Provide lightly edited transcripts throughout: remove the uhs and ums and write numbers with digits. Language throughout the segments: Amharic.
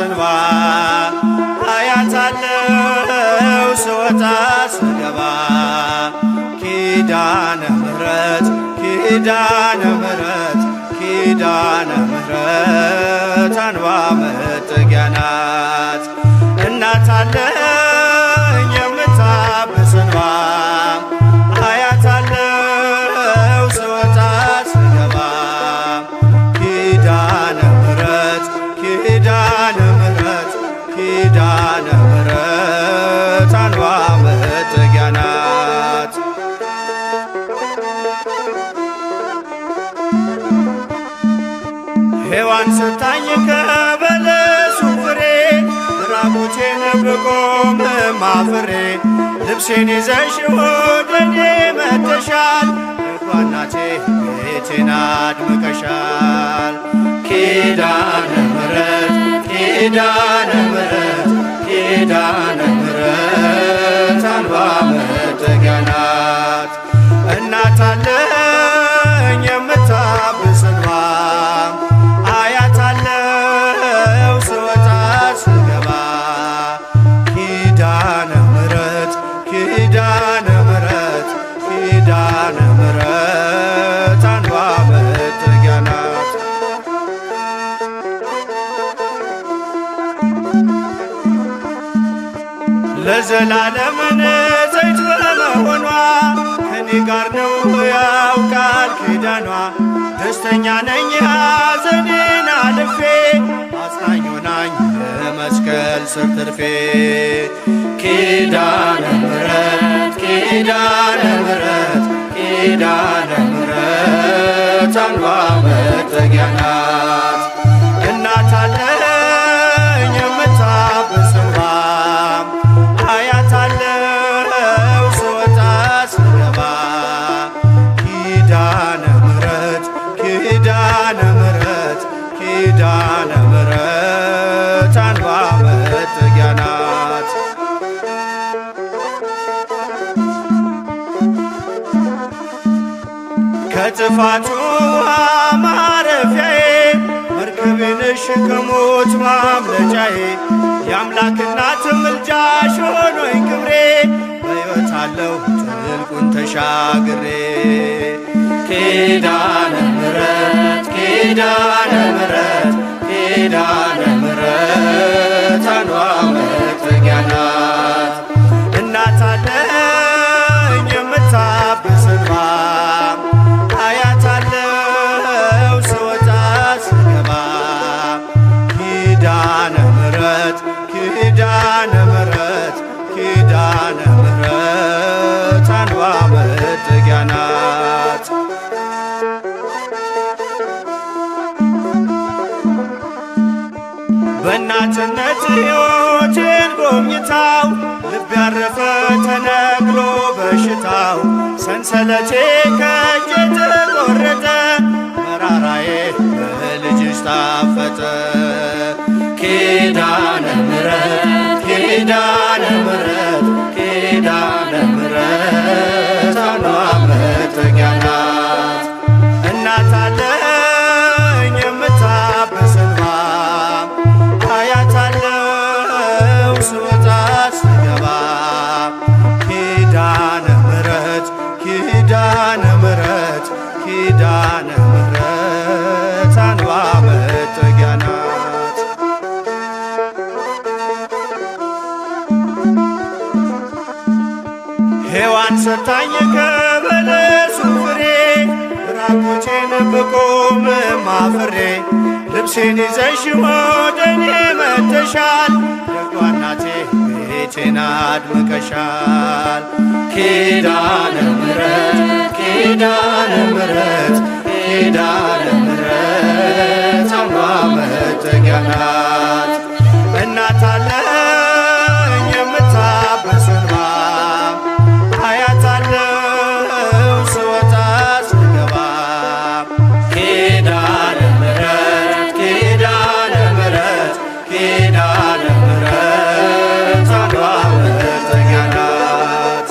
እንባ አያታለው ስወጣ ስገባ ኪዳነ ምሕረት ኪዳነ ምሕረት ኪዳነ ምሕረት አንባ መጠጊያ ናት። እናት አለኝ የምታብስ እንባ አያታለው ስወጣ ስገባ ኪዳነ ምሕረት ኪዳነ ምሕረት ኪዳነ ምሕረት አንባ መጠጊያ ናት። ሔዋን ስታኝ ከበለሱ ፍሬ ራቁቴን ብቆም አፍሬ ልብሴን ይዘሽ ወደኔ መጥተሻል እኮ እናቴ ቤቴን አድምቀሻል። ኪዳነ ምሕረት ኪዳነ ምሕረት ኪዳነ ምሕረት አንባ መጠጊያ ናት። እናት አለኝ የምታብስ እንባ አያታለው ስወጣ ስገባ ኪዳነ ምሕረት ኪዳነ ምሕረት ኪዳነ ምሕረት አንባ መጠጊያ ናት። ለዘላለም ንጽሕት በመሆኗ ከኔ ጋር ነው ያውቃል ኪዳኗ። ደስተኛ ነኝ ሐዘኔን አልፌ አጽናኝ ሆናኝ በመስቀል ስር ትርፌ ኪዳነ ምሕረት ኪዳነ ምሕረት ኪዳነ ምሕረት አንባ መጠጊያ ናት። እናት አለኝ የምታብስ እንባ አያታለው ስወጣ ስገባ ኪዳነ ምሕረት ኪዳነ ምሕረት ኪዳነ ምሕረት አንባ መጠጊያ ናት። ከጥፋት ውኃ ማረፊያዬ መርከቤ ነሽ ከሞት ማምለጫዬ የአምላክ እናት ምልጃሽ ሆኖኝ ክብሬ በሕይወት አለሁ ጥልቁን ተሻግሬ ኪዳነ ምሕረት ኪዳነ ምሕረት ኪዳነ ምሕረት አንባ መጠጊያ ናት። እናት አለኝ የምታብስ እንባ አያታለው ስወጣ ስገባ ኪዳነ ምሕረት ኪዳነ ምሕረት ኪዳነ ምሕረት አንባ መጠጊያ ናት። በእናትነት ሕይወቴን ጎብኝታው ልብ ያረፈ ተነቅሎ በሽታው ሰንሰለቴ ከእጄ ተቆረጠ መራራዬ በልጅሽ ታፈጠ ኪዳነ ምሕረት ኪዳነ ምሕረት ኪዳነ ምሕረት አንባ መጠጊያ ናት። እናት አለኝ የምታብስ እንባ አያታለው ስወጣ ስገባ ኪዳነ ምሕረት ኪዳነ ምሕረት ኪዳነ ምሕረት አንባ መጠጊያ ናት። ሔዋን ሰታኝ ከበለሱ ፍሬ ራቁቴን ብቆም አፍሬ ልብሴን ይዘሽ ወደኔ መጥተሻል ደጓ እናቴ ቤቴን አድምቀሻል ኪዳነ ምሕረት ኪዳነ ምሕረት ኪዳነ ምሕረት አንባ መጠጊያ ናት። እናት አለኝ የምታብስ እንባ አያታለው ስወጣ ስገባ ኪዳነ ምሕረት ኪዳነ ምሕረት ኪዳነ ምሕረት አንባ መጠጊያ ናት።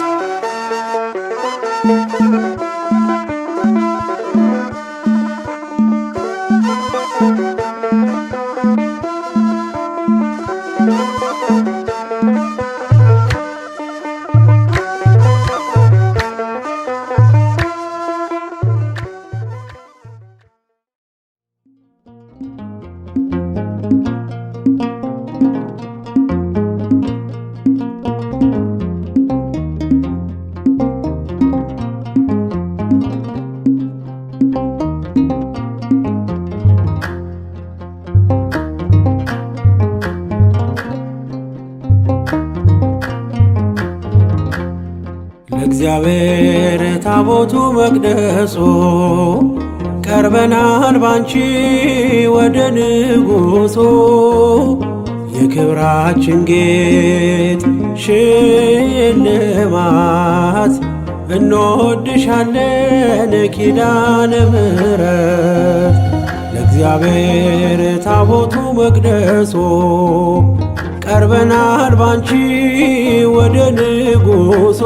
ለእግዚአብሔር ታቦቱ መቅደሱ ቀርበናል ባንቺ ወደ ንጉሡ የክብራችን ጌጥ ሽልማት እንወድሻለን ኪዳነ ምሕረት ለእግዚአብሔር ታቦቱ መቅደሱ ቀርበናል ባንቺ ወደ ንጉሡ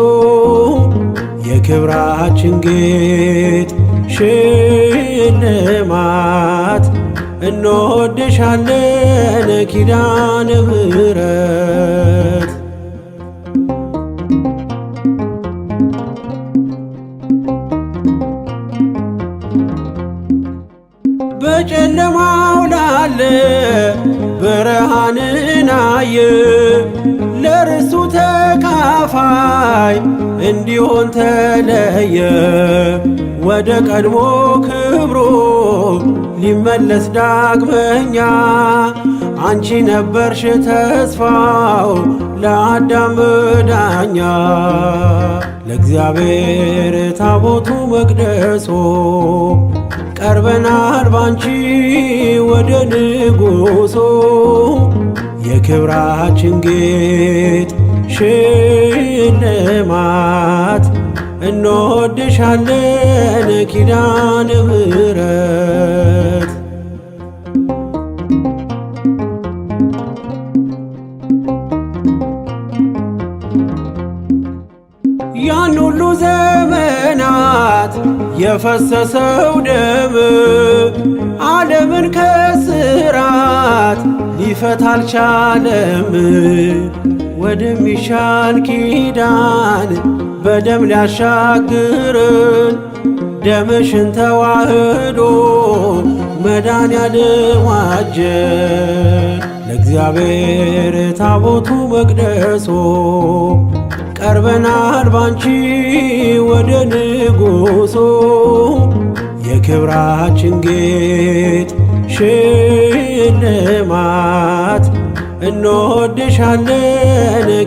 የክብራችን ጌጥ ሽልማት እንወድሻለን ኪዳነ ምሕረት በጨለማው ላለ ብርሃንን አየ ለርስቱ ተካፋይ እንዲሆን ተለየ ወደ ቀድሞ ክብሩ ሊመለስ ዳግመኛ አንቺ ነበርሽ ተስፋው ለአዳም መዳኛ ለእግዚአብሔር ታቦቱ መቅደሱ ቀርበናል ባንቺ ወደ ንጉሡ የክብራችን ጌጥ ሽልማት እንወድሻለን ኪዳነ ምሕረት ያን ሁሉ ዘመናት የፈሰሰው ደም ዓለምን ከስራት ሊፈታ አልቻለም። ወደሚሻል ኪዳን በደም ሊያሻግርን ደምሽን ተዋህዶ መድኃኔዓለም ዋጀን ለእግዚአብሔር ታቦቱ መቅደሱ ቀርበናል ባንቺ ወደ ንጉሡ የክብራችን ጌጥ ሽልማት እንወድሻለን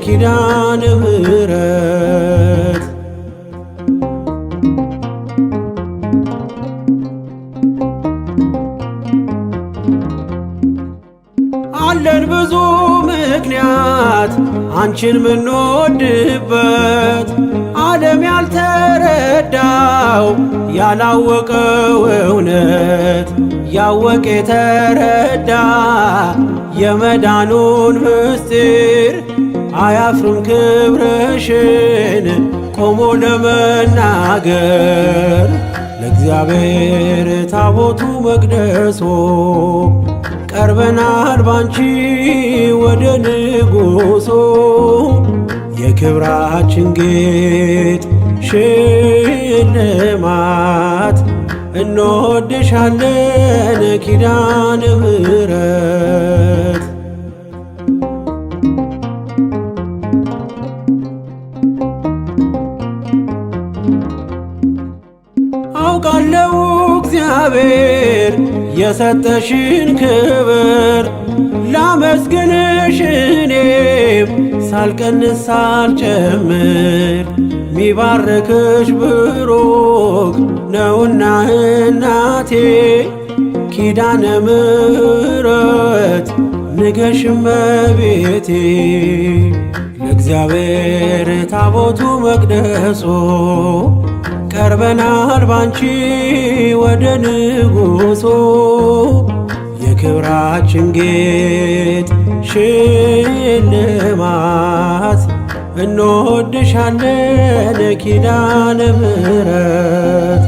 ኪዳነ ምሕረት አለን ብዙ ምክንያት አንቺን ምንወድበት ዓለም ያልተረዳው ያላወቀው እውነት ያወቀ የተረዳ የመዳኑን ምስጢር አያፍርም ክብርሽን ቆሞ ለመናገር ለእግዚአብሔር ታቦቱ መቅደሱ ቀርበናል ባንቺ ወደ ንጉሡ የክብራችን ጌጥ ሽልማት እንወድሻለን ኪዳነ ምሕረት አውቃለሁ እግዚአብሔር የሰጠሽን ክብር ላመስግንሽ እኔም ሳልቀንስ ሳልጨምር ሚባርክሽ ብሩክ ነውና እናቴ ኪዳነ ምሕረት ንገሽ እመቤቴ ለእግዚአብሔር ታቦቱ መቅደሱ ቀርበናል ባንቺ ወደ ንጉሡ የክብራችን ጌጥ ሽልማት እንወድሻለን ኪዳነ ምሕረት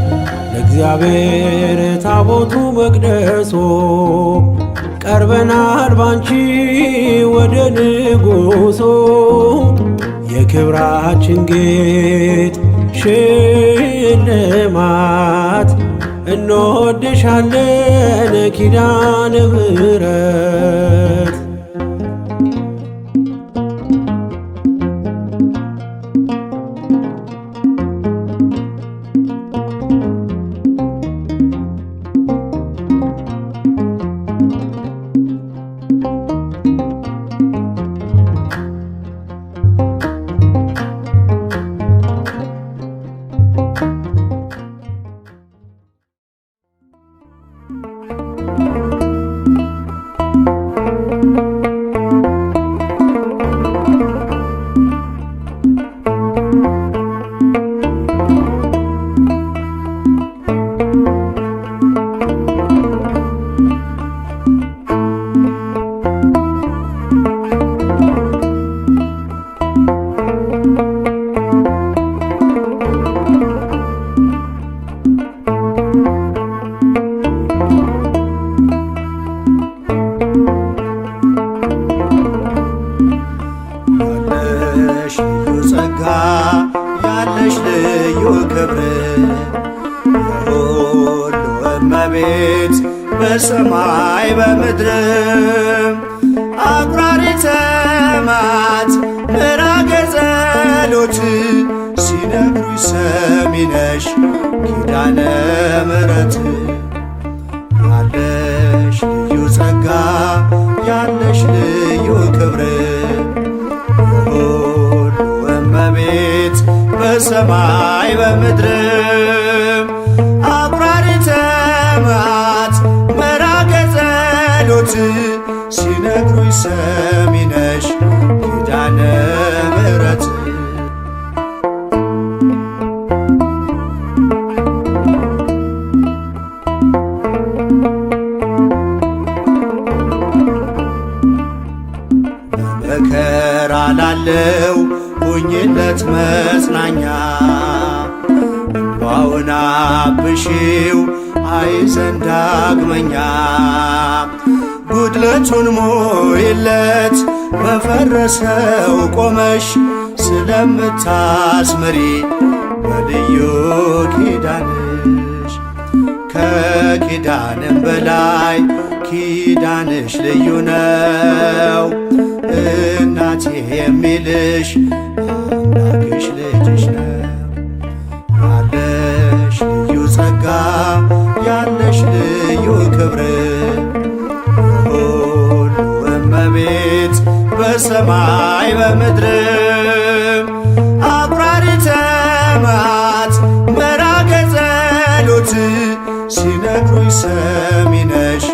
ለእግዚአብሔር ታቦቱ መቅደሱ ቀርበናል ባንቺ ወደ ንጉሡ የክብራችን ጌጥ ሽልማት እንወድሻለን ኪዳነ ምሕረት ልዩ ጸጋ ያለሽ ልዩ ክብር የሁሉ እመቤት በሰማይ በምድርም አቁራሪተ መዓት ምራገ ጸሎት ሲነግሩኝ ሰሚ ነሽ ኪዳነ ምሕረት ያለሽ ልዩ ጸጋ ያለሽ ልዩ ክብር የሁሉ እመቤት በሰማይ በምድርም አቁራሪተ መዓት ምራገ ጸሎት ሲነግሩኝ ሰሚ ነሽ ኪዳነ ምሕረት በመከራ ላለው ሁኝለት መጽናኛ እንባውን አብሺው አይዘን ዳግመኛ ጉድለቱን ሞይለት በፈረሰው ቆመሽ ስለምታስምሪ በልዩ ኪዳንሽ ከኪዳንም በላይ ኪዳንሽ ልዩ ነው እናቴ የሚልሽ አምላክሽ ልጅሽ ነው ያለሽ ልዩ ጸጋ ያለሽ ልዩ ክብር የሁሉ እመቤት በሰማይ በምድርም አቁራሪተ መዓት ምራገ ጸሎት ሲነግሩኝ ሰሚ ነሽ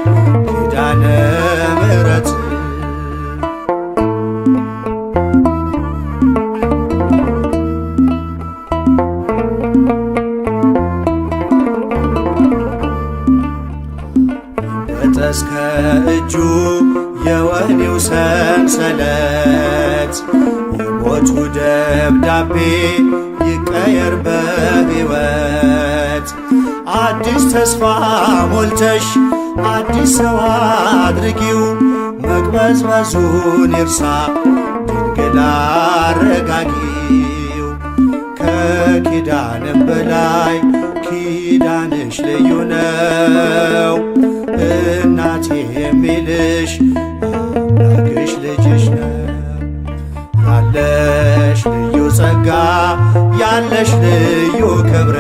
ኪዳነ ምሕረት እስከ እጁ የወህኒው ሰንሰለት የሞቱ ደብዳቤ ይቀየር በሕይወት አዲስ ተስፋ ሞልተሽ አዲስ ሰው አድርጊው መቅበዝበዙን ይርሳ ድንግል አረጋጊው ከኪዳንም በላይ ኪዳንሽ ልዩ ነው እናቴ የሚልሽ አምላክሽ ልጅሽ ነው ያለሽ ልዩ ጸጋ ያለሽ ልዩ ክብር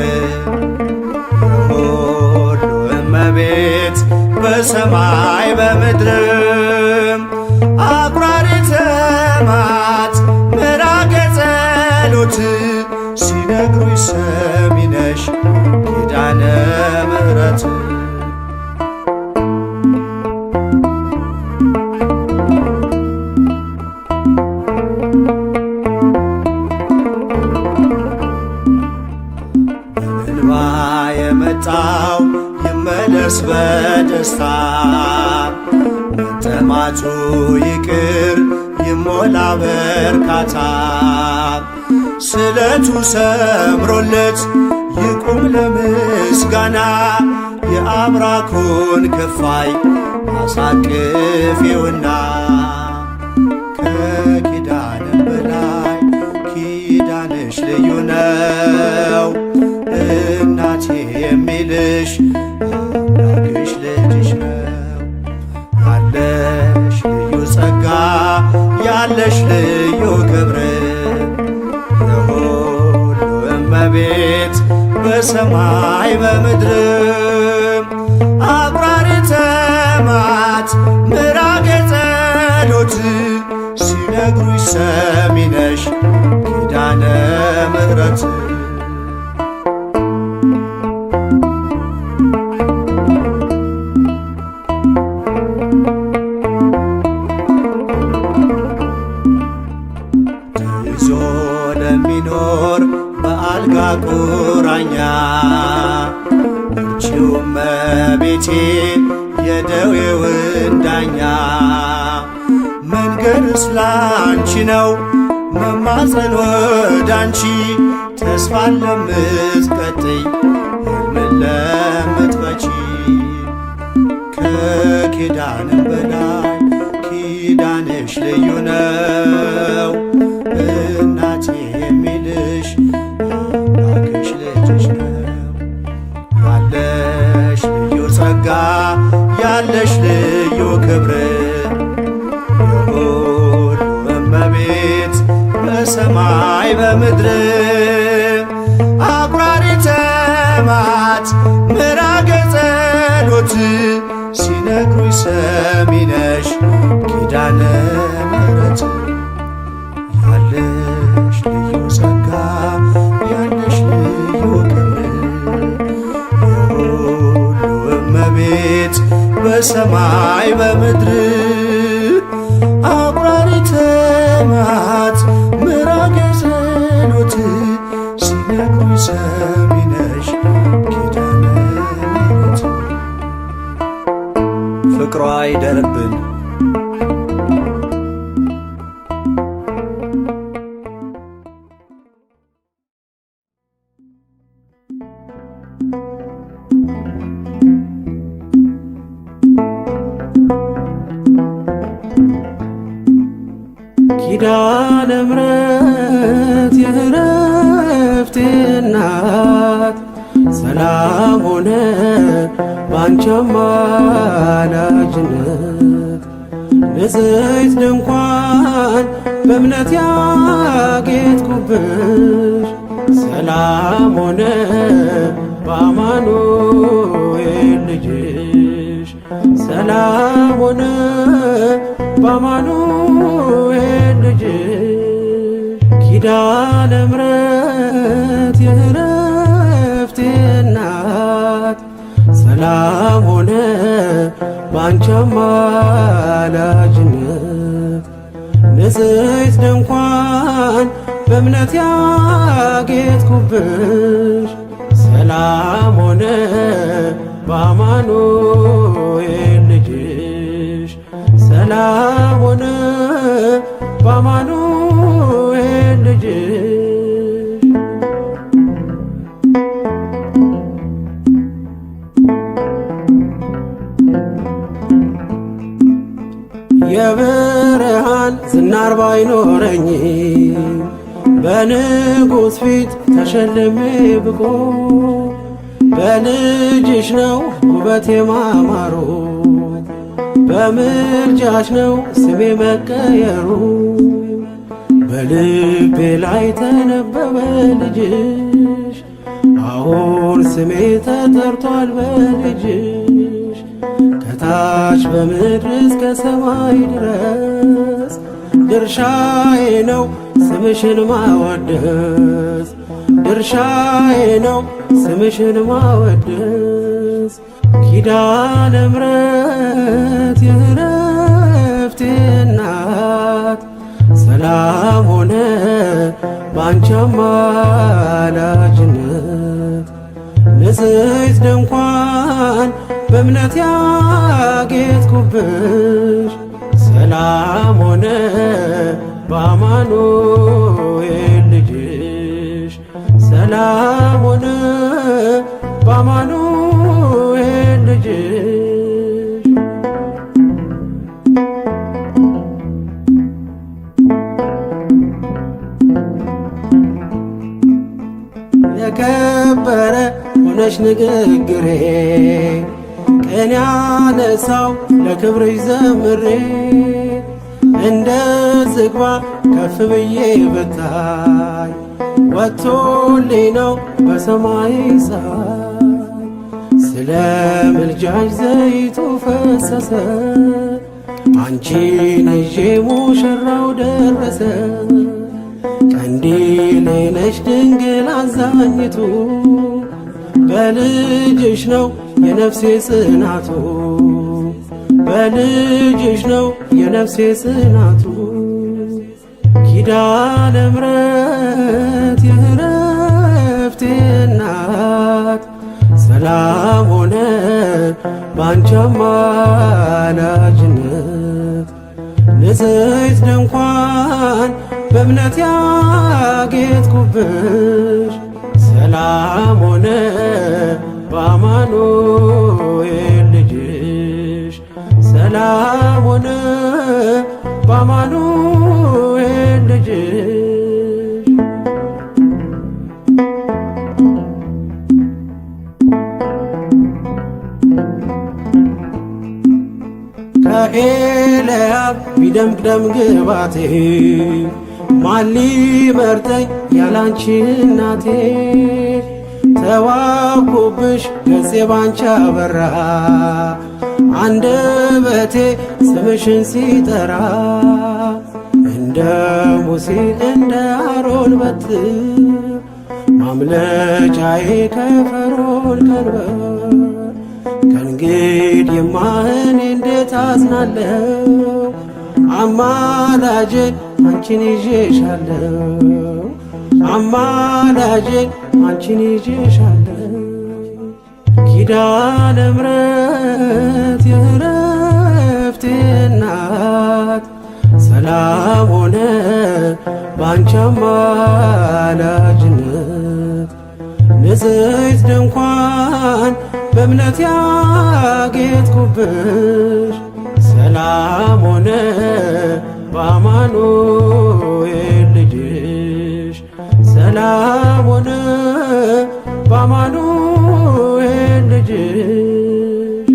የሁሉ እመቤት በሰማይ በምድርም አቁራሪተ መዓት ምራገ ጸሎት ሲነግሩኝ ሰሚ ነሽ ኪዳነ ምሕረት የመጣው ይመለስ በደስታ መጠማቱ ይቅር ይሞላ በርካታ ስለቱ ሰምሮለት ይቁም ለምስጋና የአብራኩን ክፋይ አሳቅፊውና ከኪዳንም በላይ ኪዳንሽ ልዩ ነው እናቴ የሚልሽ አምላክሽ ልጅሽ ነው ያለሽ ልዩ ጸጋ ያለሽ ልዩ ክብር የሁሉ እመቤት በሰማይ በምድርም አቁራሪተ መዓት ምራገ ጸሎት ሲነግሩኝ ሰሚ ነሽ ኪዳነ ምሕረት ይዞ ለሚኖር በአልጋ ቁራኛ እርቺው እመቤቴ የደዌውን ዳኛ መንገድስ ላንቺ ነው መማፀን ወዳንቺ ተስፋን ለምትቀጥይ ሕልምን ለምትፈቺ ከኪዳንም በላይ ኪዳንሽ ልዩ ነው እናቴ ያለሽ ልዩ ክብር የሁሉ እመቤት በሰማይ በምድር አቁራሪተ መዓት ምራገ ጸሎት ሲነግሩኝ ሰሚ ነሽ ኪዳነ ምሕረት ያለሽ ልዩ ጸጋ ያለሽ ልዩ ክብር የሁሉ እመቤት በሰማይ በምድር አቁራሪተ መዓት ምራገ ጸሎት ሲነግሩኝ ሰሚ ነሽ ኪዳነ ምሕረት ፍቅሯ አይደርብን ኪዳነ ምሕረት የዕረፍቴ እናት ሰላም ሆነ ባንቺ አማላጅነት ንጽሕት ድንኳን በእምነት ያጌጥኩብሽ ሰላም ሆነ በአማኑኤል ልጅሽ ሰላም ሆነ በአማኑኤል ልጅሽ ኪዳነ ምሕረት የዕረፍቴ እናት ሰላም ሆነ ባንቺ አማላጅነት ንጽሕት ድንኳን በእምነት ያጌጥኩብሽ ሰላም ሆነ በአማኑኤል ልጅሽ ሰላም ሆነ በአማኑኤል ልጅሽ የብርሃን ዝናር ባይኖረኝ በንጉሥ ፊት ተሸልሜ ብቆ በልጅሽ ነው ውበቴ ማማሩ በምልጃሽ ነው ስሜ መቀየሩ በልቤ ላይ ተነበበ ልጅሽ አሁን ስሜ ተጠርቷል በልጅሽ ከታች በምድር እስከ ሰማይ ድረስ ድርሻዬ ነው ስምሽን ማወደስ ድርሻዬ ነው ስምሽን ማወደስ ኪዳነ ምሕረት የዕረፍቴ እናት ሰላም ሆነ ባንቺ አማላጅነት ንጽሕት ድንኳን በእምነት ያጌጥኩብሽ ሰላም ሆነ በአማኑኤል ልጅሽ ሰላም ሆነ በአማኑኤል ልጅሽ የከበረ ሆነሽ ንግግሬ ቅኔ ያነሳው ለክብርሽ ዘምሬ እንደ ዝግባ ከፍ ብዬ ብታይ ወጥቶልኝ ነው በሰማይ ፀሐይ ስለ ምልጃሽ ዘይቱ ፈሰሰ አንቺን ይዤ ሙሽራው ደረሰ ቀንዲሌ ነሽ ድንግል አዛኝቱ በልጅሽ ነው የነፍሴ ጽናቱ በልጅሽ ነው የነፍሴ ጽናቱ ኪዳነ ምሕረት የዕረፍቴ እናት ሰላም ሆነ ባንቺ አማላጅነት ንጽሕት ድንኳን በእምነት ያጌጥኩብሽ ሰላም ሆነ በአማኑኤል ልጅሽ ሰላም ሆነ በአማኑኤል ልጅሽ ኤልያብ ቢደምቅ ደም ግባቴ ማን ሊመርጠኝ ያላንቺ እናቴ ተዋብኩብሽ ገጼ ባንቺ አበራ አንደበቴ ስምሽን ሲጠራ እንደ ሙሴ እንደ አሮን በትር ማምለጫዬ ከፈርዖን ቀንበር ከእንግዲህማ እኔ እንዴት አዝናለሁ አማላጄ አንቺን ይዤሻለሁ አማላጄ አንቺን ይዤሻለሁ ኪዳነ ምሕረት የዕረፍቴ እናት ሰላም ሆነ ባንቺ አማላጅነት ንጽሕት ድንኳን በእምነት ያጌጥኩብሽ ሰላም ሆነ በአማኑኤል ልጅሽ ሰላም ሆነ በአማኑኤል ልጅሽ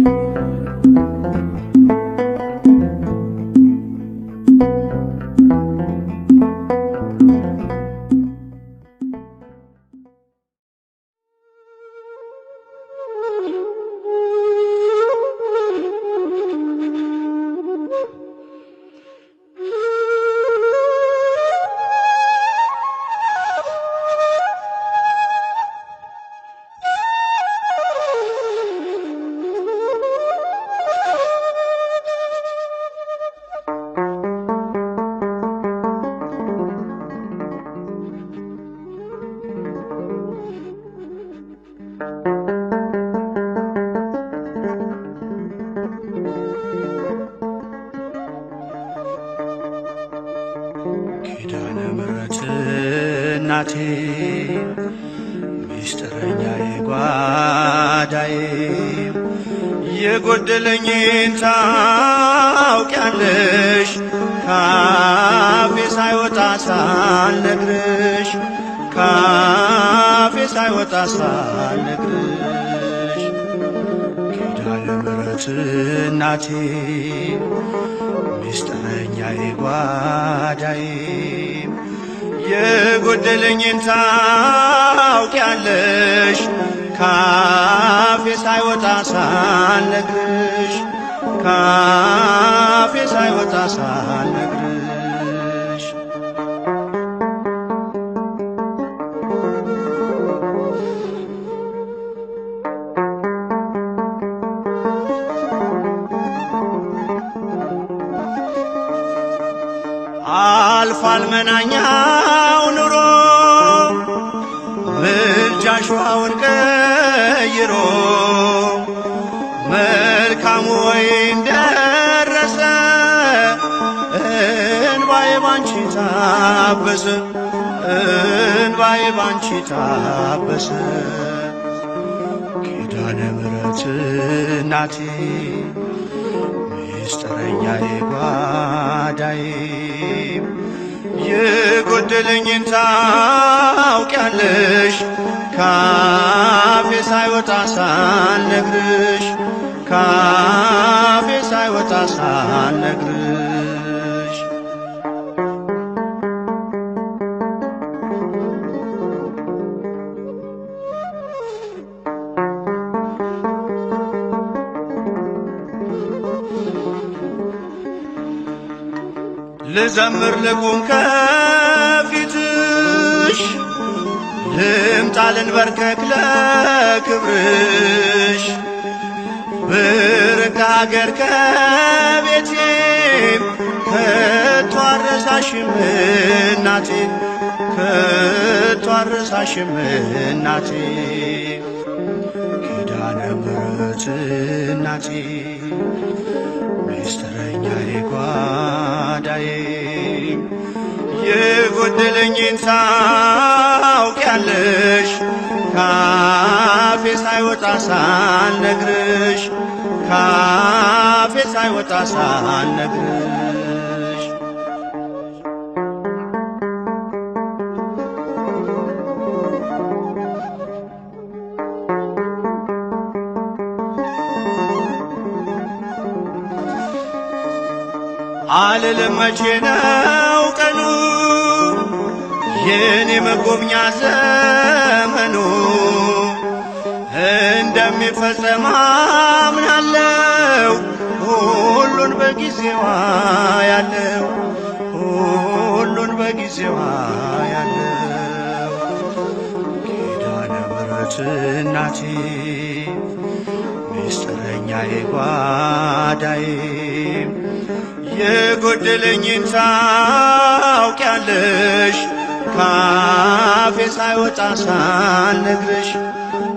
ኪዳነ ምሕረት እናቴ ምስጢረኛዬ ጓዳዬ የጎደለኝን ታውቂያለሽ ካፌ ሳይወጣ ሳልነግርሽ ካፌ ሳይወጣ ሳልነግርሽ ኪዳነ ምሕረት እናቴ ምስጢረኛዬ ጓዳዬ የጎደለኝን ታውቂያለሽ ካፌ ሳይወጣ ሳልነግርሽ ካፌ ሳይወጣ ሳልነግርሽ አልፏል መናኛው ኑሮ ምልጃሽ ውሃውን ቀይሮ መልካሙ ወይን ደረሰ እንባዬ ባንቺ ታበሰ እንባዬ ባንቺ ታበሰ ኪዳነ ምሕረት እናቴ ምስጢረኛዬ ጓዳዬ የጎደለኝን ታውቂያለሽ ካፌ ሳይወጣ ሳልነግርሽ ካፌ ሳይወጣ ሳልነግርሽ ልዘምር ልቁም ከፊትሽ ልምጣ ልንበርከክ ለክብርሽ ብርቅ አገር ከቤቴ ከቶ አልረሳሽም እናቴ ከቶ አልረሳሽም እናቴ ኪዳነ ምሕረት እናቴ ምስጢረኛዬ ጓዳዬ የጎደለኝን ታውቂያለሽ ካፌ ሳይወጣ ሳልነግርሽ ካፌ ሳይወጣ ሳልነግርሽ አልልም መቼ ነው ቀኑ የኔ መጎብኛ ዘመኑ እንደሚፈጸም አምናለው ሁሉን በጊዜዋ ያለው ሁሉን በጊዜዋ ያለው ኪዳነ ምሕረት እናቴ ምስጢረኛዬ ጓዳዬ የጎደለኝን ታውቂያለሽ ካፌ ሳይወጣ ሳልነግርሽ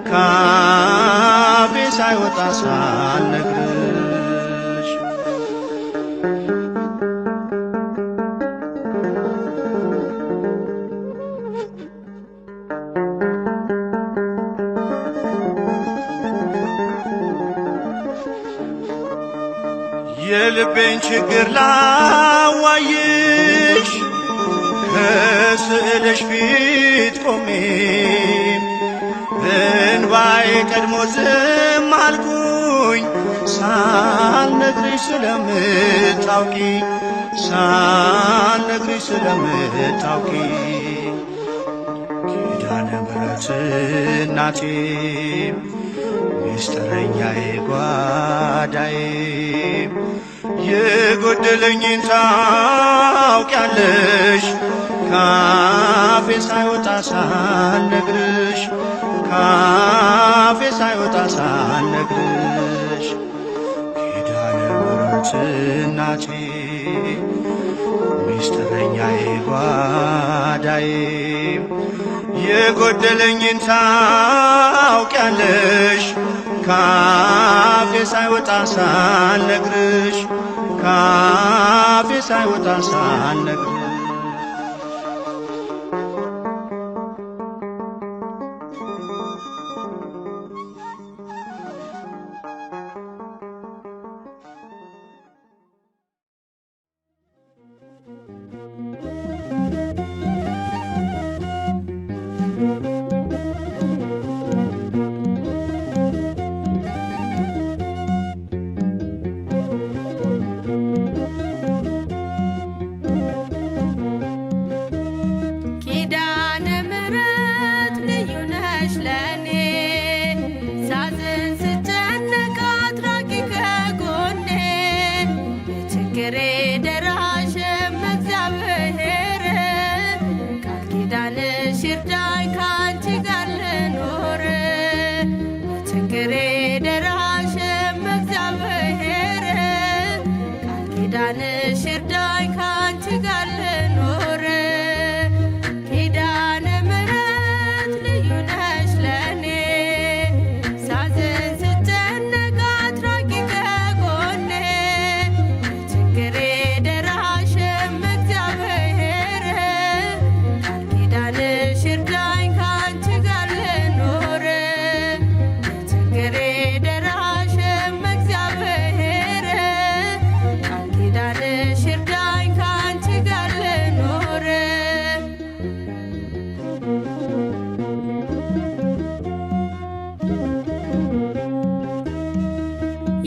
ካፌ ሳይወጣ ሳልነግርሽ የልቤን ችግር ላዋይሽ ከስዕልሽ ፊት ቆሜ እንባዬ ቀድሞ ዝም አልኩኝ ሳልነግርሽ ስለምታውቂ ሳልነግርሽ ስለምታውቂ ኪዳነ ምሕረት እናቴ ምስጢረኛዬ ጓዳዬ የጎደለኝን ታውቂያለሽ ካፌ ሳይወጣ ሳልነግርሽ ካፌ ሳይወጣ ሳልነግርሽ ኪዳነ ምሕረት እናቴ ምስጢረኛዬ ጓዳዬ የጎደለኝን ታውቂያለሽ ካፌ ሳይወጣ ሳልነግርሽ ካፌ ሳይወጣ ሳልነግርሽ ኪዳንሽ እርዳኝ ካንቺ ጋር ልኖር ኪዳነ ምሕረት ልዩ ነሽ ለኔ ሳዝን ስጨነቅ አትራቂ ከጎኔ ችግሬ ደራሽም እግዚአብሔር ቃል ኪዳንሽ እርዳኝ ካንቺ ጋር ልኖር ችግሬ ደራሽም እግዚአብሔር ቃል ኪዳንሽ እርዳኝ ካንቺ ጋር ልኖር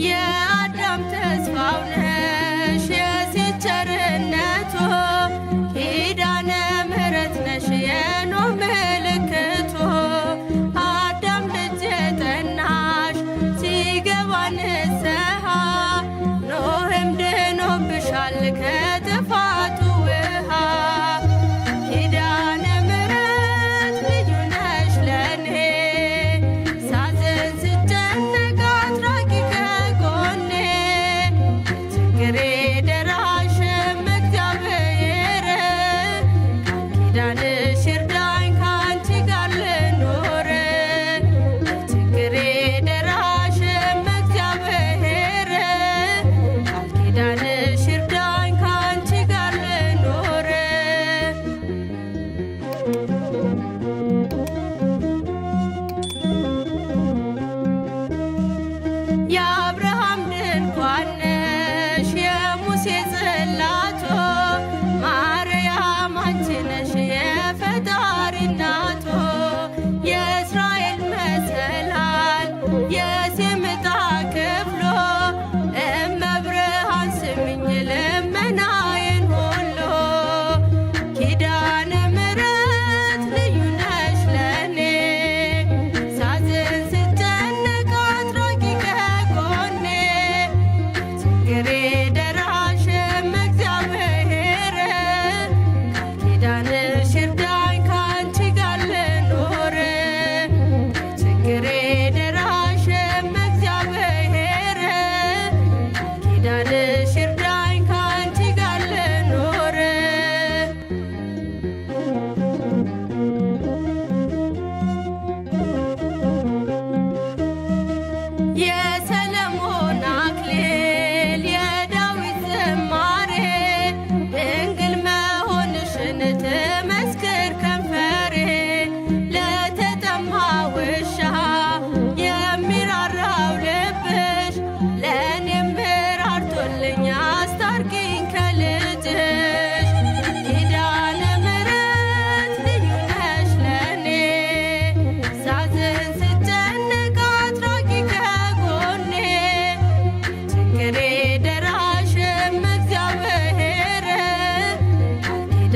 የአዳም ተስፋው ነሽ የሴት ቸርነቱ ኪዳነ ምሕረት ነሽ የኖህ ምልክቱ አዳም ልጅ የጠናሽ ሲገባ ንስሐ ኖህም ድኖብሻል ከጥፋቱ ውሃ ኪዳነ ምሕረት ልዩ ነሽ ለኔ ሳዝን ስጨነቅ አትራቂ ከጎኔ ችግሬ ደራሽም እግዚአብሔር ቃል ኪዳንሽ እርዳኝ ካንቺ ጋር ልኖር ችግሬ ደራሽም እግዚአብሔር ቃል ኪዳንሽ እርዳኝ ካንቺ ጋር ልኖር የአብርሃም ድንኳን ነሽ የሙሴ ጽላቶ ማርያም አንቺ ነሽ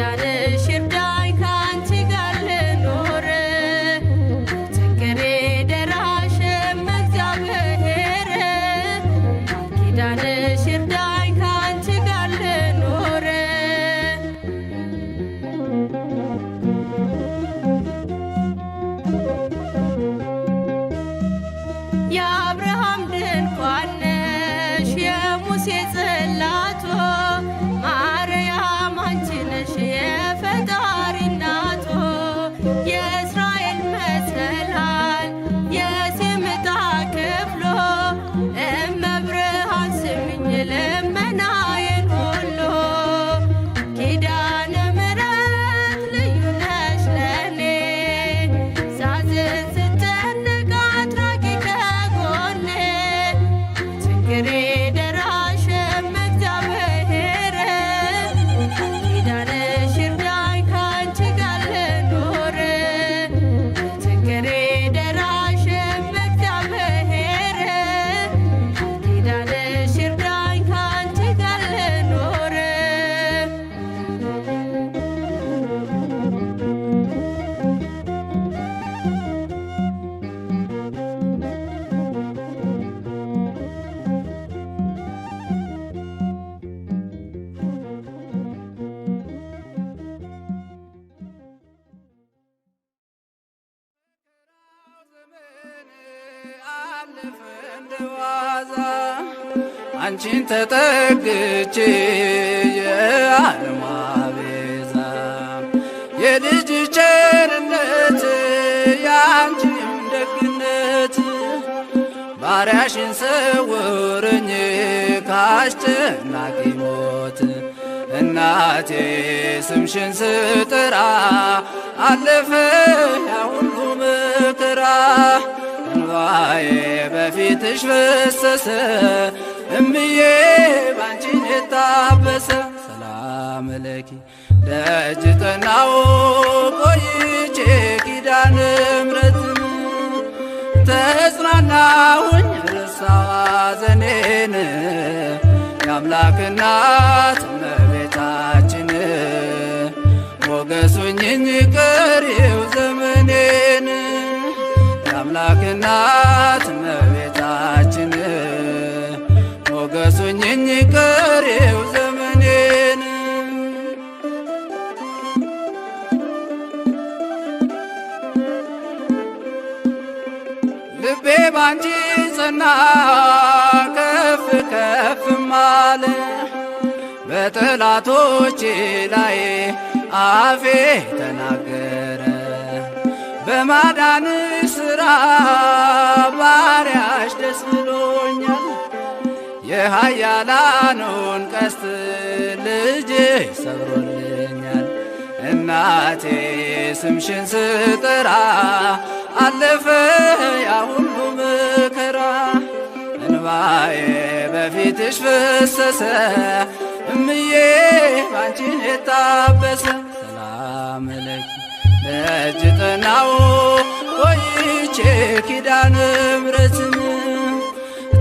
ኪዳንሽ ይርዳኝ ካንቺ ጋር ልኖር ችግሬ ደራሽ እግዚአብሔር ኪዳንሽ ይርዳኝ ካንቺ ጋር ልኖር የአብርሃም ድንኳን ነሽ የሙሴ ጽላቶ ማርያም አንቺ ነሽ የፈጣሪ እናቶ የእስራኤል መሰላል የሴምጣ ክፍሎ እመብርሃን ስሚኝ ልመናዬን ሁሉ ኪዳነ ምሕረት ልዩ ነሽ ለኔ ሳዝን ስጨነቅ አትራቂ ከጎኔ ችግሬ ደራሽ እግዚአብሔር ኪዳንሽ ይርዳኝ ካንቺ ጋር ልኖር ችግሬ ደራሽ እግዚአብሔር ኪዳንሽ ይርዳኝ ካንቺ ጋር ልኖር አለፈ እንደ ዋዛ አንቺን ተጠግቼ የዓለሟ ቤዛ የልጅ ቸርነት የአንቺም ደግነት ባሪያሽን ሰውርኝ ካስጨናቂ ሞት እናቴ ስምሽን ስጠራ አለፈ ያ ሁሉ መከራ እንባዬ በፊትሽ ፈሰሰ እምዬ ባንቺን የታበሰ ሰላም ለኪ ደጅ ጠናው ቆይቼ ኪዳነ ምሕረትን ተጽናናሁኝ ረሳሁ ሐዘኔን የአምላክ እናት እመቤታችን ሞገሱኝኝ ቀሪው ዘመኔን የአምላክ እናት እመቤታችን ሞገሱኝኝ ቀሪው ዘመኔን ልቤ ባንቺ ጸና ከፍ ከፍም አለ በጠላቶቼ ላይ አፌ ተናገረ በማዳንሽ ሥራ ባሪያሽ ደስ ብሎኛል የኃያላኑን ቀስት ልጅሽ ሰብሮልኛል እናቴ ስምሽን ስጠራ አለፈ ያ ሁሉ መከራ እንባዬ በፊትሽ ፈሰሰ እምዬ ባንቺን የታበሰ ሰላም ለኪ ደጅ ጠናው ቆይቼ ኪዳነ ምሕረትን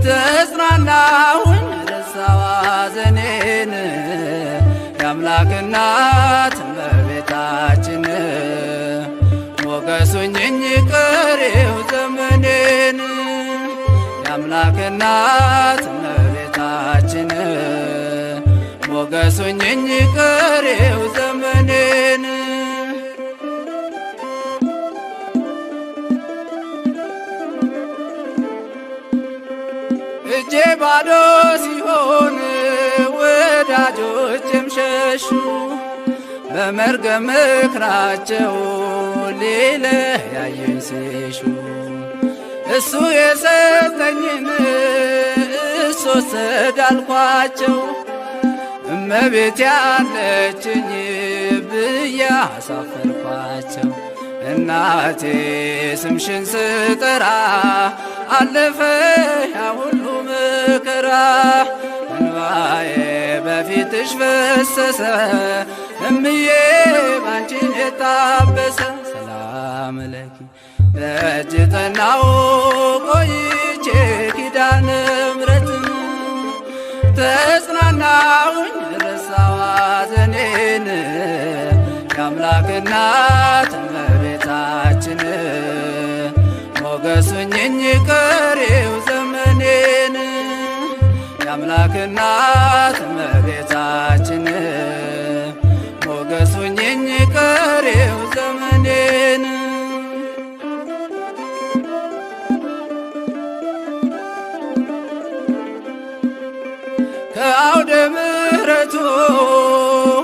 ተጽናናሁኝ ረሳሁ ሐዘኔን የአምላክ እናት እመቤታችን ሞገሱኝኝ ቀሪው ዘመኔን የአምላክ እናት እመቤታችን ሞገሱኝኝ ቀሪው ዘመኔን እጄ ባዶ ሲሆን ወዳጆቼም ሸሹ በመርገም ምክራቸው ሊለያዩኝ ሲሹ እሱ የሰጠኝን እሱ ወሰደ አልኳቸው እመቤት ያለችኝ ብዬ አሳፈርኳቸው እናቴ ስምሽን ስጠራ አለፈ ያ ሁሉ መከራ እንባዬ በፊትሽ ፈሰሰ እምዬ ባንቺን የታበሰ ሰላም ለኪ ደጅ ጠናው ቆይቼ ኪዳነ ምሕረትን ተጽናናሁኝ ረሳሁ ሐዘኔን የአምላክ እናት እመቤታችን ሞገስ ሁኚኝ ቀሪው ዘመኔን የአምላክ እናት እመቤታችን ሞገስ ሁኚኝ ቀሪው ዘመኔን ከአውደ ምሕረቱ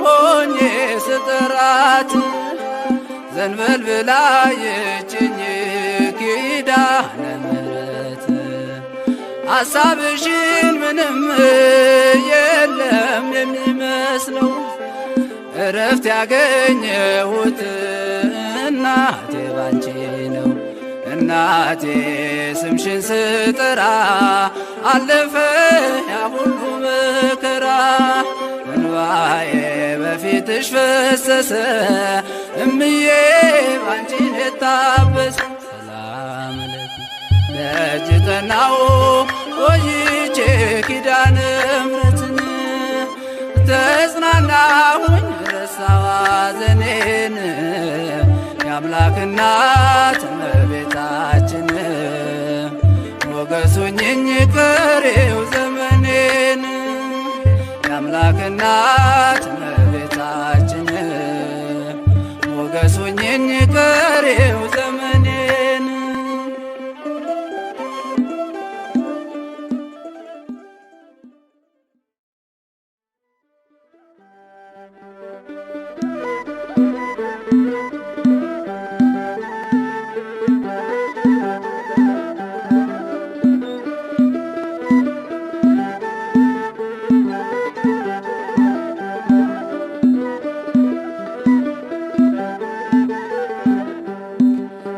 ሆኜ ስጠራት ዘንበል ብላ የችኝ ኪዳነ ምሕረት ሐሳብሽን ምንም የለም የሚመስለው እረፍት ያገኘሁት እናቴ ባንቺ ነው። እናቴ ስምሽን ስጠራ አለፈ ያ ሁሉ መከራ እንባዬ በፊትሽ ፈሰሰ እምዬ ባንቺን የታበሰ ሰላም ለኪ ደጅ ጠናው ቆይቼ ኪዳነ ምሕረትን ተጽናናሁኝ ረሳሁ ሐዘኔን የአምላክ እናት እመቤታችን ሞገስ ሁኚኝ ቀሪው ዘመኔን የአምላክ እናት እመቤታችን ሞገስ ሁኚኝ ቀሪው ዘመኔን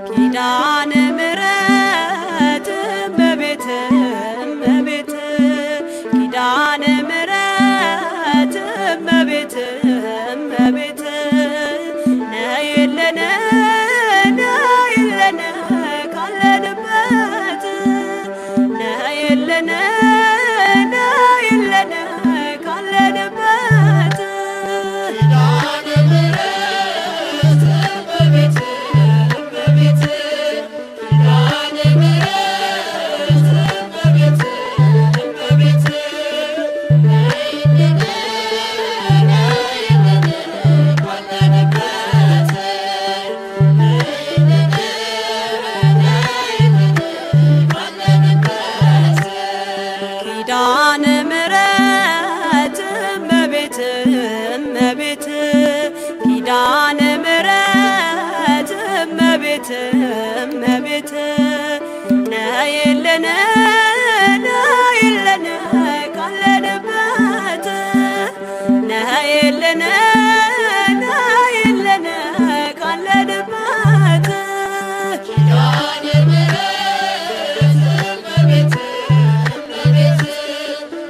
ኪዳነ ምሕረት እመቤት እመቤት ኪዳነ ምሕረት እመቤት እመቤት ነይልን ነይልን ካለንበት ነይልን ነይልን ካለንበት ኪዳነ ምሕረት እመቤት ኪዳነ ምሕረት እመቤት እመቤት ነይልን ነይልን ካለንበት ነይልን ነይልን ካለንበት ኪዳነ ምሕረት እመቤት እመቤት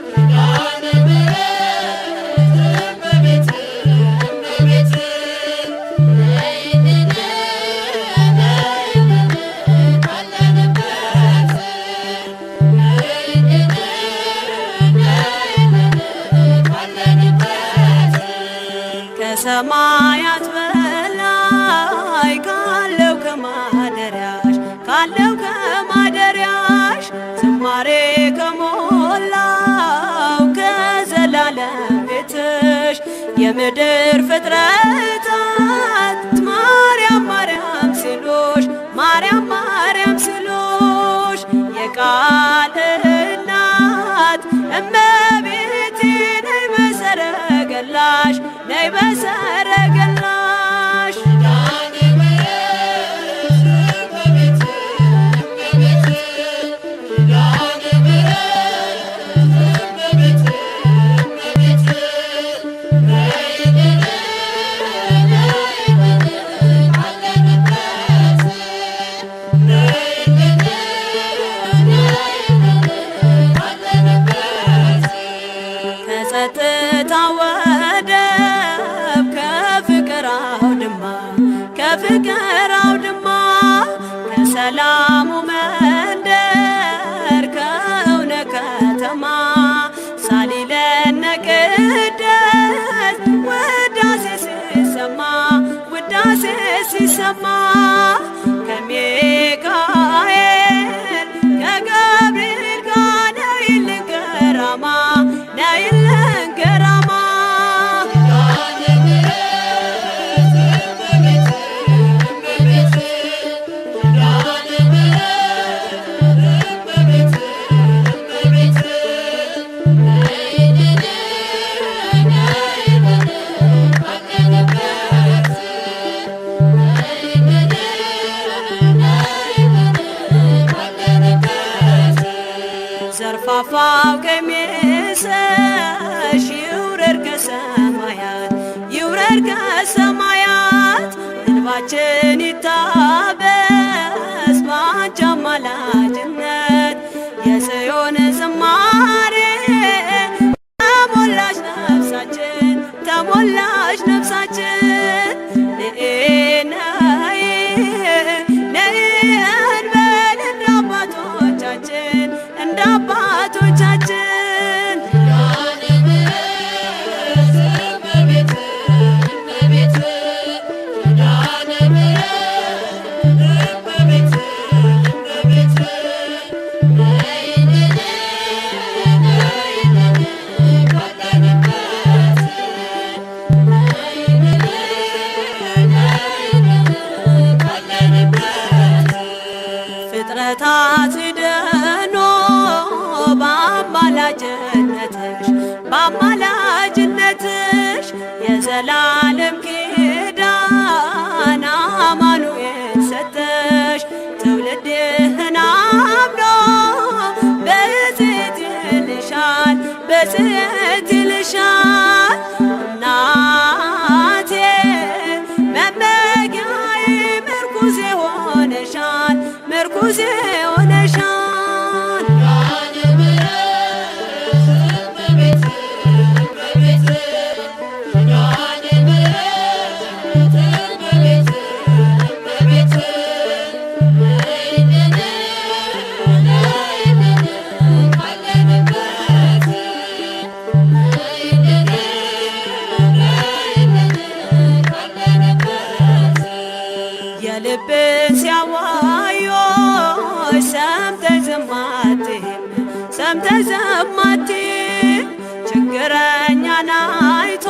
ኪዳነ ምሕረት እመቤት እመቤት ከሰማያት በላይ ካለው ከማደሪያሽ ዝማሬ ከሞላው ከዘላለም ቤትሽ የምድር ፍጥረታት ማርያም ማርያም ሲሉሽ ማርያም ማርያም ሲሉሽ የቃል እናት እመቤቴ ነይ በሰረገላሽ ነይ በሰረገላሽ ከጸጥታ ወደብ ከፍቅር አውድማ ከሰላሙ መንደር ከእውነ ከተማ ሳሊለነ ቅደስ ውዳሴ ሲሰማ ውዳሴ ሲሰማ ከሚካኤል ከገብርኤል ጋር ነይልን ገራማ ነይልን ገራማ ዘርፋፋው ቀሚስሽ ይውረድ ከሰማያት ይውረድ ከሰማያት እንባችን ይታበስ ባንቺ አማላጅነት የጽዮን ዝማሬ ተሞላሽ ነፍሳችን ተሞላሽ ነፍሳችን አባቶቻችን ፍጥረታት ድኖ በአማላጅነትሽ በአማላጅነትሽ የዘላለም ኪዳን አማኑኤል ሰጠሽ ትውልድህን አምኖ በጽት ይልሻል በጽት ይልሻል እናቴ መመጊያዬ ምርኩዜ ሆነሻል ምርኩዜ ሆነሻል የልብን ሲያዋዮሽ ሰምተሽ ዝም አትይም ሰምተሽ ዝም አትይም ችግረኛን አይቶ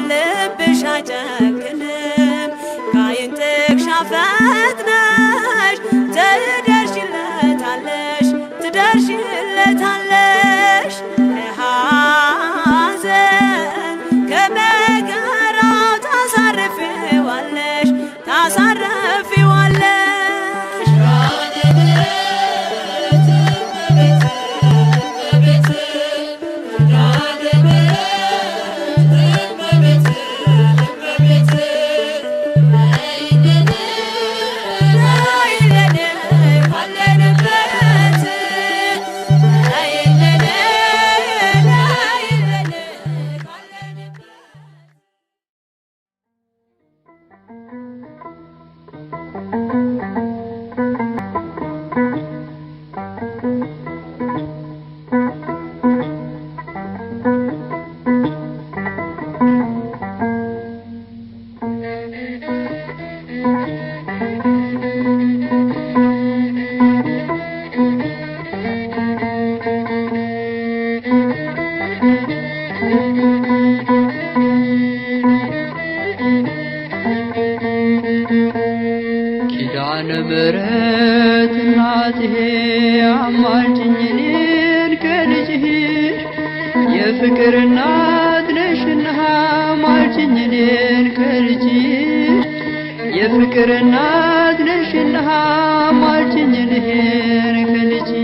ልብሽ አይጨክንም ከዓይን ጥቅሻ ፈጥነሽ ትደርሽለታለሽ ትደርሽለታለሽ ከሐዘን ከመከራው ታሳርፊዋለሽ ታሳርፊዋለሽ ኪዳነ ምሕረት እናትሄ አማልጅኝ እኔን ከልጅሽ የፍቅር እናት ነሽና አማልጅኝ እኔን ከልጅሽ የፍቅር እናት ነሽና አማልጅኝ እኔን ከልጅሽ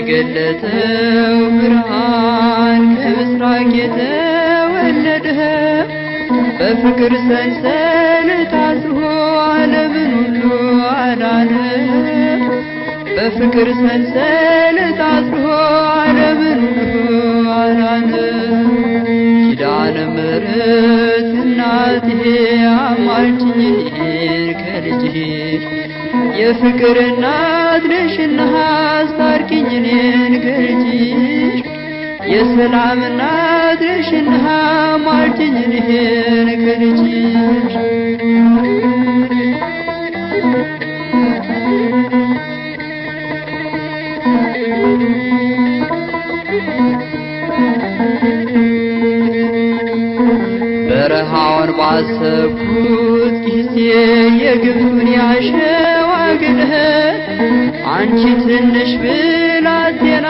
የተገለጠው ብርሃን ከምስራቅ የተወለደ በፍቅር ሰንሰለት አስሮ ዓለምን ሁሉ አዳነ በፍቅር ሰንሰለት አስሮ ዓለምን ሁሉ አዳነ ኪዳነ ምሕረት እናትሄ አማልጅኝ እኔን ከልጅሽ የፍቅር እናት ነሽና አስታርቂኝ እኔን ከልጅሽ የሰላም እናት ነሽና አማልጅኝ እኔን ከልጅሽ በረሃውን ባሰብኩት ጊዜ የግብፁን ያሸዋ ግልህት አንቺ ትንሽ ብላቴና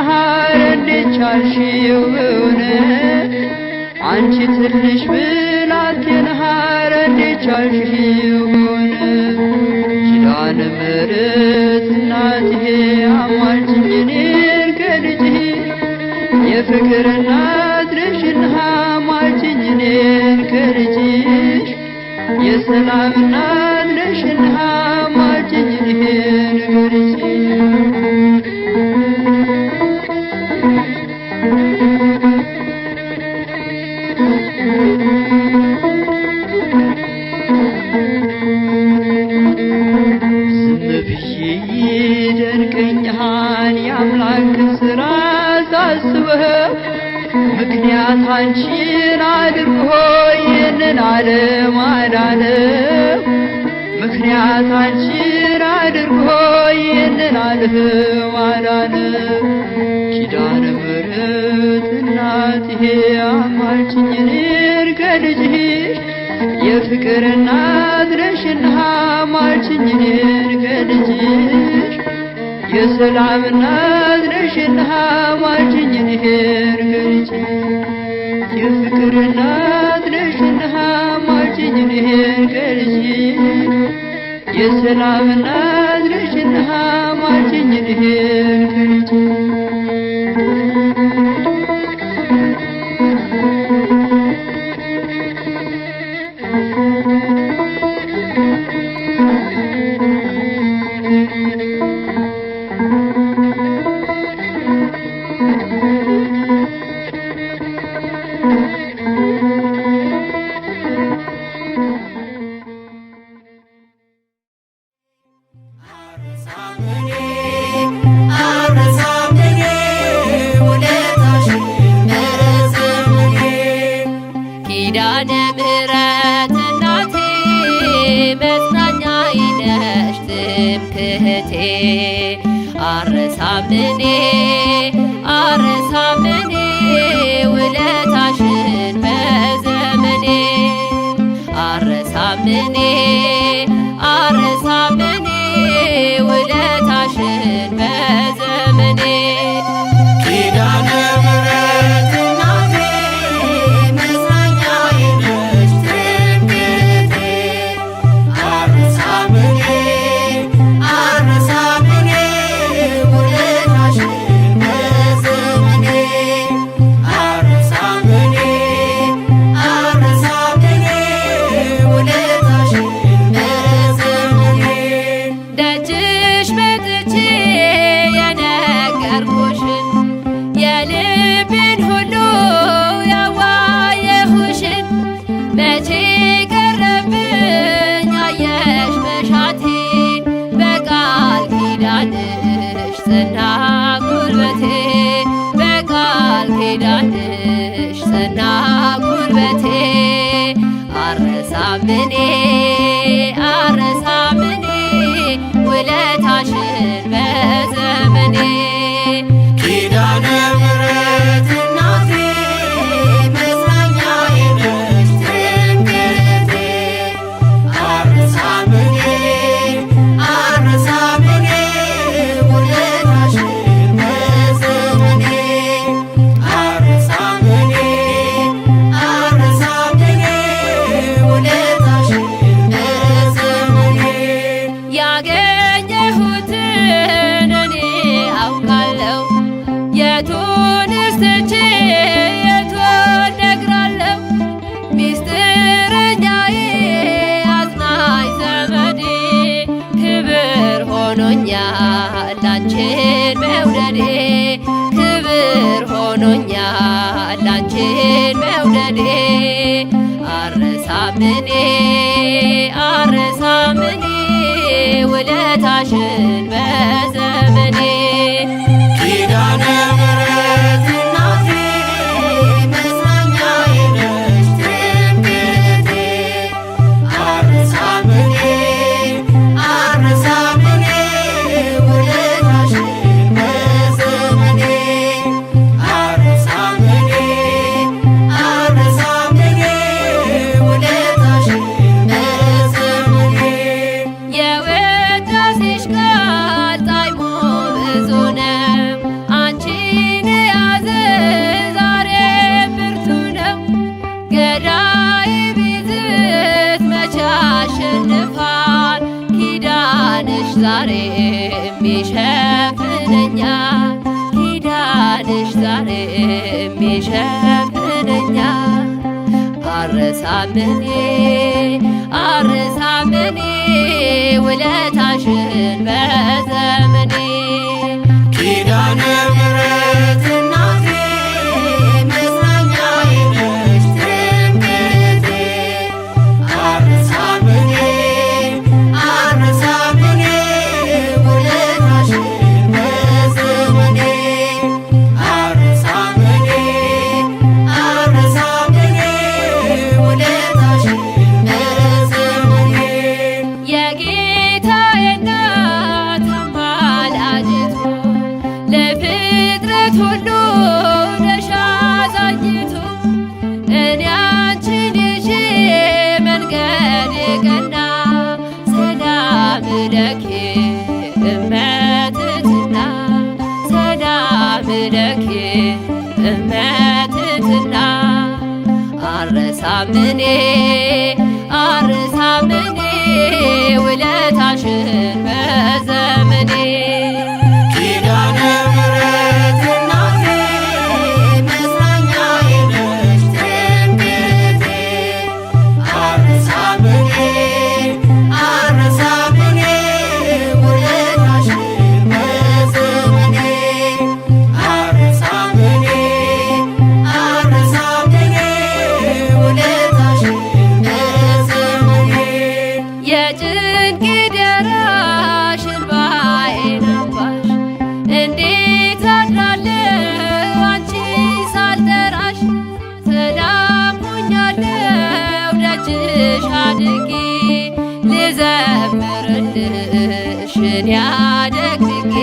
እንዴት ቻልሽው በእውነት አንቺ ትንሽ ብላቴና እንዴት ቻልሽው በእውነት ኪዳነ ምሕረት እናትዬ አማልጅኝ እኔን ከልጅሽ የፍቅር እናት ነሽና አማልጅኝ እኔን ከልጅሽ የሰላም እናት ነሽና አማልጅኝ እኔን ከልጅሽ ዝም ብዬ ይደንቀኛል የአምላክን ሥራ ሳስበው ምክንያት አንቺን አድርጎ ይህንን ዓለም አዳነው ምክንያት አንቺን አድርጎ ይህንን ዓለም አዳነው ኪዳነ ምሕረት እናትዬ አማልጅኝ እኔን ከልጅሽ የፍቅር እናት ነሽና አማልጅኝ እኔን ከልጅሽ የሰላም እናት ነሽና አማልጅኝ እኔን ከልጅሽ የፍቅር እናት ነሽና አማልጅኝ እኔን ከልጅሽ የሰላም እናት ነሽና አማልጅኝ እኔን ከልጅሽ ኪዳነ ምሕረት እናቴ መጽናኛዬ ነሽ ትምክህቴ አረሳም እኔ ውለታሽን በዘመኔ አረሳም እኔ ውለታሽን በዘመኔ ኪዳነ ምሕረት እናቴ መጽናኛዬ ነሽ ትምክህቴ አረሳም እኔ ውለታሽን በዘመኔ አረሳም እኔ ውለታሽን በዘመኔ ደጅሽ መጥቼ የነገርኩሽን የልቤን ሁሉ ያዋየሁሽን መቼ ቀረብኝ አየሽ መሻቴ በቃል ኪዳንሽ ጸና ጉልበቴ በቃል ኪዳንሽ ጸና ጉልበቴ አረሳም እኔ ውለታሽን በዘመኔ ኪዳነ ምሕረት እናቴ መጽናኛዬ ነሽ ትምክህቴ አረሳም እኔ ውለታሽን በዘመኔ አረሳም እኔ ውለታሽን በዘመኔ ያገኘሁትን እኔ አውቃለሁ የቱንስ ትቼ የቱን ነግራለሁ ሚስጥረኛዬ አጽናኝ ዘመዴ ክብር ሆኖኛል አንቺን መውደዴ ክብር ሆኖኛል አንቺን መውደዴ አረሳም እኔ ዛሬም ይሸፍነኛል ኪዳንሽ ዛሬም ይሸፍነኛል አልረሳም እኔ ውለታሽን በዘመኔ ኪዳነ ምሕረት እናቴ መጽናኛዬ ነሽ ትምክህቴ አልረሳም እኔ ውለታሽን በዘመኔ አልረሳም እኔ ውለታሽን በዘመኔ የጌታዬ እናት አማላጅቱ ለፍጥረት ሁሉ ነሽ አዛኝቱ እኔ አንቺን ይዤ መንገድ ቀና ሰላም ለኪ እመትትና ሰላም ለኪ እመትትና አልረሳም እኔ ውለታሽን በዘመኔ ኪዳነ ምሕረት እናቴ መጽናኛዬ ነሽ ትምክህቴ አልረሳም እኔ ውለታሽን በዘመኔ አልረሳም እኔ ውለታሽን በዘመኔ የጭንቅ ደራሽ እንባዬን አባሽ እንዴት አድራለሁ አንቺን ሳልጠራሽ ሰላም ሆኛለሁ ደጅሽ አድጌ ልዘምርልሽ እኔ አደግድጌ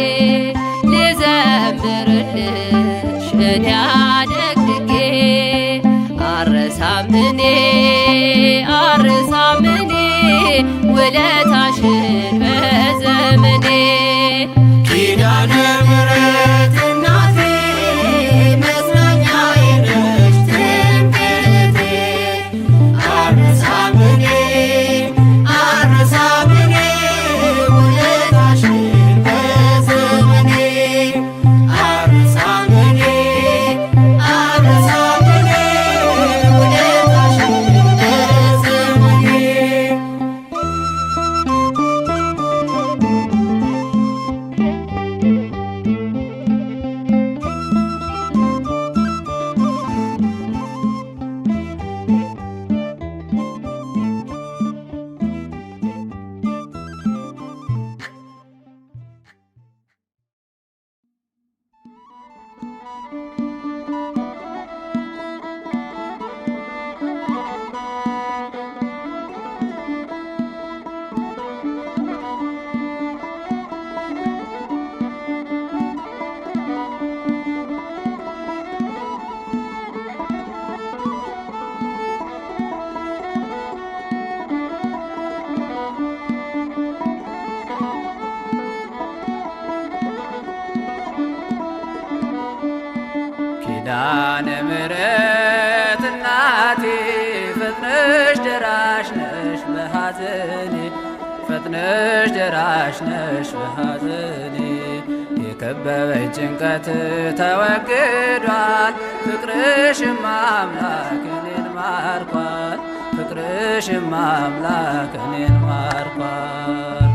ልዘምርልሽ እኔ አደግድጌ አልረሳም እኔ ውለታሽን በዘመኔ ኪዳነ ምሕረት እናቴ መጽናኛዬ ነሽ ትምክህቴ አልረሳም እኔ ውለታሽን በዘመኔ አልረሳም እኔ ውለታሽን በዘመኔ ኪዳነ ምሕረት እናቴ ፈጥነሽ ደራሽ ነሽ በሐዘኔ ፈጥነሽ ደራሽ ነሽ በሐዘኔ የከበበኝ ጭንቀት ተወግዷል ፍቅርሽም አምላክ እኔን ማርኳል ፍቅርሽም አምላክ እኔን ማርኳል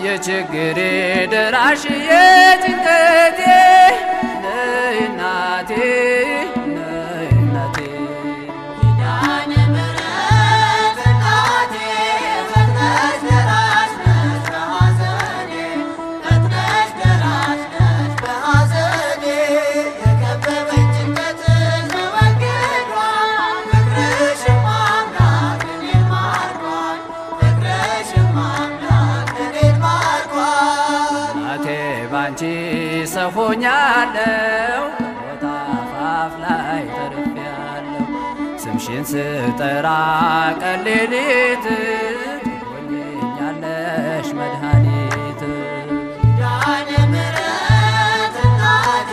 የችግሬ ደራሽ የጭንቀቴ ነይ እናቴ ነይ እናቴ ኪዳነ ምሕረት እናቴ ፈጥነሽ ደራሽ ነሽ በሐዘኔ ፈጥነሽ ደራሽ ነሽ በሐዘኔ የከበበኝ ጭንቀት ተወግዷል ፍቅርሽም አምላክ እኔን ማርኳል ፍቅርሽም አምላክ እኔን ማርኳል እናቴ ባንቺ ሰው ሆኛለሁ ከሞት አፋፍ ላይ ተርፌያለሁ ስምሽን ስጠራ ቀን ሌሊት ትሆኚኛለሽ መድኃኒት። ኪዳነ ምሕረት እናቴ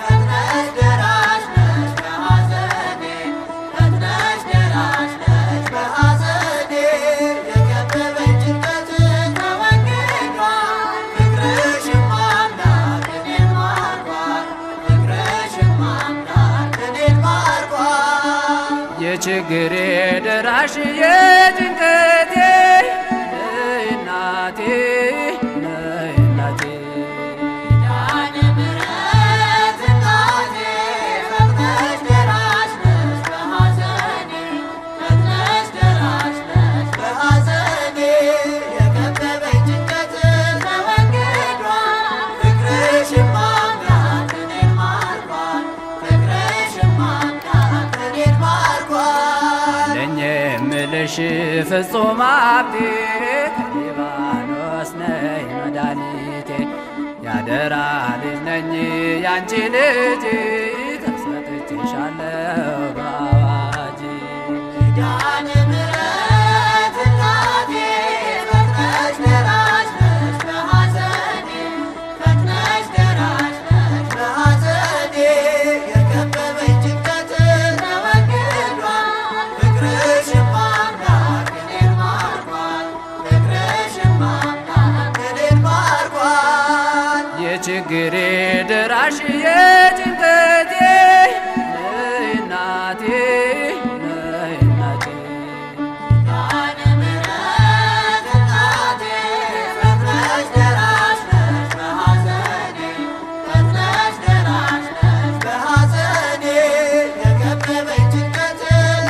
ፈጥነሽ ደራሽ ነሽ በሐዘኔ ፈጥነሽ ደራሽ ነሽ በሐዘኔ የከበበኝ ጭንቀት ተወግዷል ፍቅርሽማ አምላክ እኔን ማርኳል ፍቅርሽማ አምላክ እኔን ማርኳል። የችግሬ ደራሽ የጭንቀቴ ነይ እናቴ ነይ እናቴ። ኪዳነ ምሕረት እናቴ ፈጥነሽ ደራሽ ነሽ በሐዘኔ ፈጥነሽ ደራሽ ነሽ በሐዘኔ የከበበኝ ጭንቀት ተወግዷል ፍቅርሽማ አምላክ እኔን ማርኳል ፍቅርሽማ አምላክ እኔን ማርኳል። ለኝ የምልሽ ፍጹም ሀብቴ ከሊባኖስ ነይ መድኃኒቴ። ያደራ ልጅ ነኝ ያንቺ ልጅ ተሰጥቼሻለሁ በአዋጅ። ኪዳነ ምሕረት እናቴ ፈጥነሽ ደራሽ ነሽ በሐዘኔ ፈጥነሽ ደራሽ ነሽ በሐዘኔ የከበበኝ ጭንቀት ተወግዷል ፍቅርሽማ አምላክ እኔን ማርኳል ፍቅርሽማ አምላክ እኔን ማርኳል። የችግሬ ደራሽ የጭንቀቴ ነይ እናቴ ነይ እናቴ። ኪዳነ ምሕረት እናቴ ፈጥነሽ ደራሽ ነሽ በሐዘኔ ፈጥነሽ ደራሽ ነሽ በሐዘኔ የከበበኝ ጭንቀት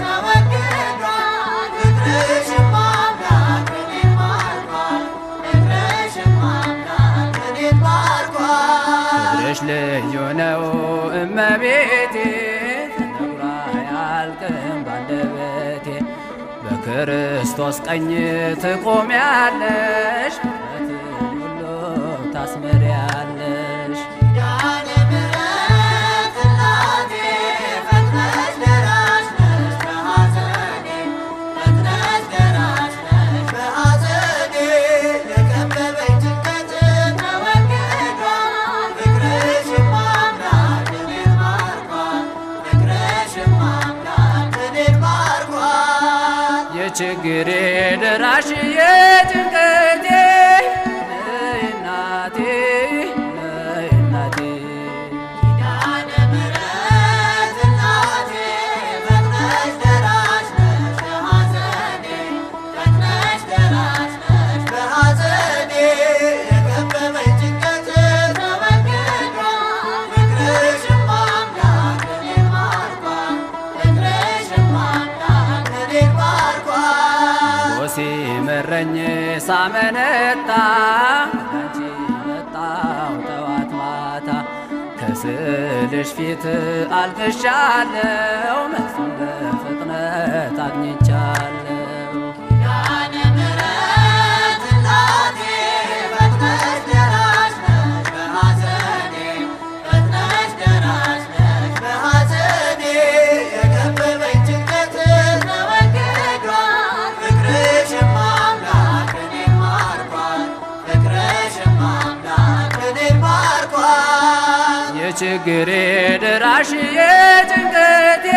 ተወግዷል ፍቅርሽማ አምላክ እኔን ማርኳል ፍቅርሽማ አምላክ እኔን ማርኳል። ፍቅርሽ ልዩ ነው እመቤቴ ተነግሮ አያልቅም ባንደበቴ። በክርስቶስ ቀኝ ትቆሚያለሽ ምሕረትን ሁሉ ታስምሪያለሽ። ኪዳነ ምሕረት እናቴ ፈጥነሽ ደራሽ ነሽ በሐዘኔ ፈጥነሽ ደራሽ ነሽ በሐዘኔ የከበበኝ ጭንቀት ተወግዷል ፍቅርሽማ አምላክ እኔን ማርኳል ፍቅርሽማ አምላክ እኔን ማርኳል። የችግሬ ደራሽ የጭንቀቴ ነይ እናቴ ነይ እናቴ። ኪዳነ ምሕረት እናቴ ፈጥነሽ ደራሽ ነሽ በሐዘኔ ፈጥነሽ ደራሽ ነሽ በሐዘኔ የከበበኝ ጭንቀት ተወግዷል ፍቅርሽማ አምላክ እኔን ማርኳል ፍቅርሽማ አምላክ እኔን ማርኳል። ሲመረኝ ሳመነታ አንቺ መጣው ጠዋት ማታ ከስልሽ ፊት አልቅሻለሁ መልሱን በፍጥነት አግኝቻለሁ። ኪዳነ ምሕረት እናቴ ፈጥነሽ ደራሽ ነሽ በሐዘኔ ፈጥነሽ ደራሽ ነሽ በሐዘኔ የከበበኝ ጭንቀት ተወግዷል ፍቅርሽማ አምላክ እኔን ማርኳል ፍቅርሽማ አምላክ እኔን ማርኳል። የችግሬ ደራሽ የጭንቀቴ